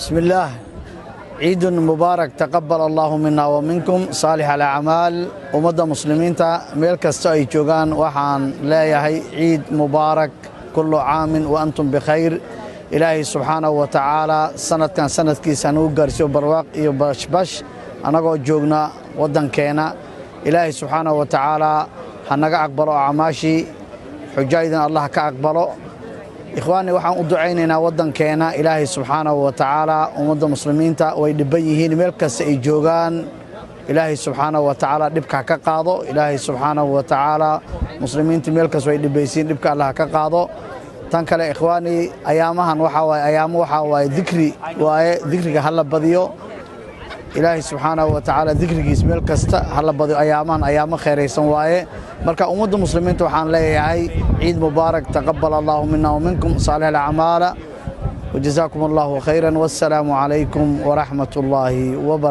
بسم الله. عيد مبارك تقبل الله منا ومنكم صالح الأعمال. ومدى مسلمين ميل كستا أي جوغان وحان لا يهي عيد مبارك كل عام وأنتم بخير. إلهي سبحانه وتعالى سنة كان سنة كي سنو قرسيو برواق إيو باش أنا جوغنا ودن كينا. إلهي سبحانه وتعالى هنقا أقبلوا عماشي حجايدنا الله كأقبلوا. إخواني waxaan u ducaynaynaa wadankeena Ilaahay subhanahu wa ta'ala umada muslimiinta way dhiban yihiin meel kasta ay joogan. Ilaahay subhanahu wa ta'ala dhibka ka qaado. Ilaahay subhanahu wa ta'ala muslimiinta meel kasta way dhibaysiin dhibka Allah ka qaado. tan kale ikhwani ayaamahan waxa waay dhikriga hala badiyo. Ilaahay subhanahu wa ta'ala dhikrigiis meel kasta hala badiyo ayaamo khayraysan waaye. marka umada muslimiinta waxaan leeyahay عيد مبارك تقبل الله منا ومنكم صالح الأعمال وجزاكم الله خيرا والسلام عليكم ورحمة الله وبركاته.